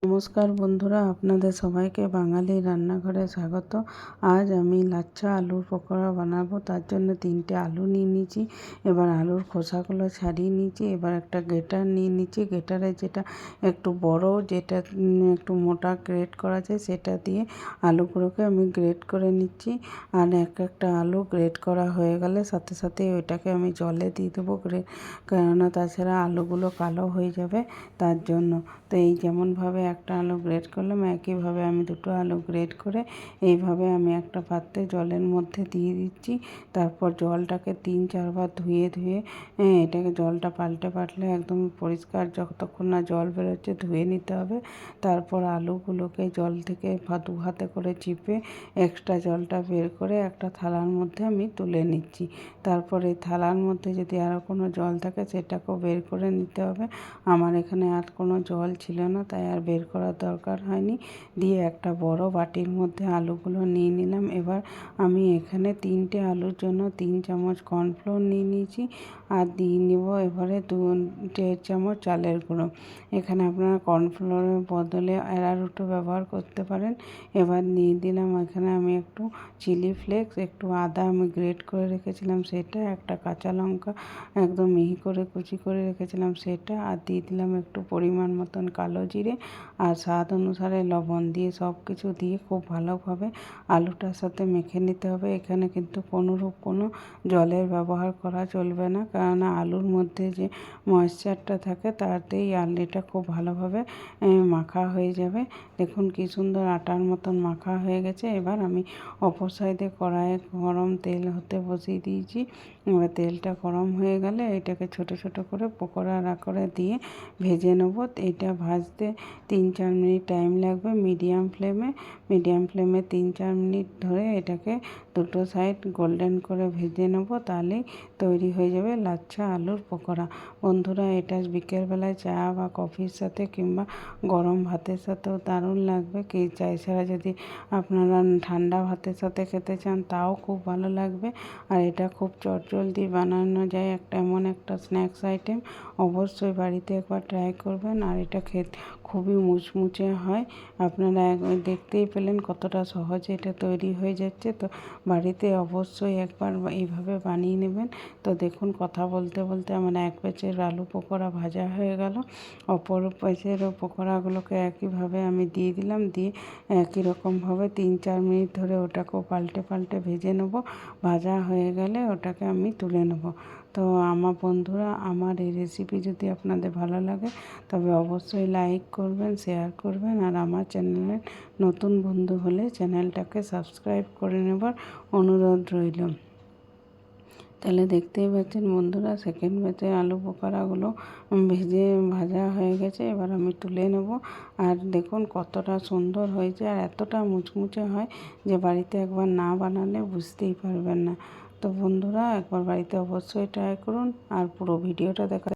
নমস্কার বন্ধুরা, আপনাদের সবাইকে বাঙালি রান্নাঘরে স্বাগত। আজ আমি লাচ্ছা আলুর পকোড়া বানাবো। তার জন্য 3টে আলু নিয়ে নিয়েছি। এবার আলুর খোসাগুলো ছাড়িয়ে নিয়েছি। এবার একটা গ্রেটার নিয়ে নিয়েছি। গ্রেটারে যেটা একটু বড়, যেটা একটু মোটা গ্রেট করা যায়, সেটা দিয়ে আলুগুলোকে আমি গ্রেট করে নিচ্ছি। আর একটা আলু গ্রেট করা হয়ে গেলে সাথে সাথে ওইটাকে আমি জলে দিয়ে দেবো, কেননা তাছাড়া আলুগুলো কালো হয়ে যাবে, তার জন্য। তো এই যেমনভাবে একটা আলু গ্রেট করলাম, একইভাবে আমি দুটো আলু গ্রেট করে এইভাবে আমি একটা পাত্রে জলের মধ্যে দিয়ে দিচ্ছি। তারপর জলটাকে 3-4 বার ধুয়ে এটাকে জলটা পাল্টে একদম পরিষ্কার, যতক্ষণ না জল বেরোচ্ছে ধুয়ে নিতে হবে। তারপর আলুগুলোকে জল থেকে দু হাতে করে চিপে এক্সট্রা জলটা বের করে একটা থালার মধ্যে আমি তুলে নিচ্ছি। তারপর এই থালার মধ্যে যদি আরও কোনো জল থাকে সেটাকেও বের করে নিতে হবে। আমার এখানে আর কোনো জল ছিল না, তাই আর বের করার দরকার হয়নি। দিয়ে একটা বড় বাটির মধ্যে আলুগুলো নিয়ে নিলাম। এবার আমি এখানে 3টে আলুর জন্য 3 চামচ কর্নফ্লোর নিয়ে নিয়েছি। আর দিয়ে নেব এবারে 1.5 চামচ চালের গুঁড়ো। এখানে আপনারা কর্নফ্লোরের বদলে অ্যারারুটও ব্যবহার করতে পারেন। এবার নিয়ে দিলাম এখানে আমি একটু চিলি ফ্লেক্স, একটু আদা আমি গ্রেট করে রেখেছিলাম সেটা, একটা কাঁচা লঙ্কা একদম মিহি করে কুচি করে রেখেছিলাম সেটা, আর দিয়ে দিলাম একটু পরিমাণ মতন কালো জিরে আর স্বাদ অনুসারে লবণ। দিয়ে সব কিছু দিয়ে খুব ভালোভাবে আলুটার সাথে মেখে নিতে হবে। এখানে কিন্তু কোনোরূপ কোনো জলের ব্যবহার করা চলবে না, কেননা আলুর মধ্যে যে ময়েশ্চারটা থাকে তাতেই আলুটা খুব ভালোভাবে মাখা হয়ে যাবে। দেখুন কি সুন্দর আটার মতন মাখা হয়ে গেছে। এবার আমি অপর সাইডে কড়াইয়ে গরম তেল হতে বসিয়ে দিয়েছি। এবার তেলটা গরম হয়ে গেলে এটাকে ছোট ছোট করে পকোড়া আকারে দিয়ে ভেজে নেব। এটা ভাজতে 3-4 মিনিট টাইম লাগবে মিডিয়াম ফ্লেমে 3-4 মিনিট ধরে এটাকে দুটো সাইড গোল্ডেন করে ভেজে নেব। তাহলেই তৈরি হয়ে যাবে লাচ্ছা আলুর পকোড়া। বন্ধুরা, এটা বিকেলবেলায় চা বা কফির সাথে কিংবা গরম ভাতের সাথেও দারুণ লাগবে। এছাড়া যদি আপনারা ঠান্ডা ভাতের সাথে খেতে চান তাও খুব ভালো লাগবে। আর এটা খুব চটজলদি বানানো যায়, এমন একটা স্ন্যাক্স আইটেম। অবশ্যই বাড়িতে একবার ট্রাই করবেন। আর এটা খেতে খুবই মুচমুচে হয়। আপনারা দেখতেই পেলেন কতটা সহজে এটা তৈরি হয়ে যাচ্ছে। তো বাড়িতে অবশ্যই একবার এইভাবে বানিয়ে নেবেন। তো দেখুন, কথা বলতে বলতে আমার এক ব্যাচের আলু পকোড়া ভাজা হয়ে গেল। অপর ব্যাচের পকোড়াগুলোকে একইভাবে আমি দিয়ে দিলাম। দিয়ে একই রকমভাবে 3-4 মিনিট ধরে ওটাকেও পাল্টে ভেজে নেব। ভাজা হয়ে গেলে ওটাকে আমি তুলে নেব। তো আমার বন্ধুরা, আমার এই রেসিপি যদি আপনাদের ভালো লাগে তবে অবশ্যই লাইক করবেন, শেয়ার করবেন। আর আমার চ্যানেলের নতুন বন্ধু হলে চ্যানেলটাকে সাবস্ক্রাইব করে নেবার অনুরোধ রইল। তাহলে দেখতেই পাচ্ছেন বন্ধুরা, সেকেন্ড ব্যাচের আলু পকোড়াগুলো ভাজা হয়ে গেছে। এবার আমি তুলে নেব। আর দেখুন কতটা সুন্দর হয়েছে, আর এতটা মুচমুচে হয় যে বাড়িতে একবার না বানালে বুঝতেই পারবেন না। তো বন্ধুরা, একবার বাড়িতে অবশ্যই ট্রাই করুন আর পুরো ভিডিওটা দেখা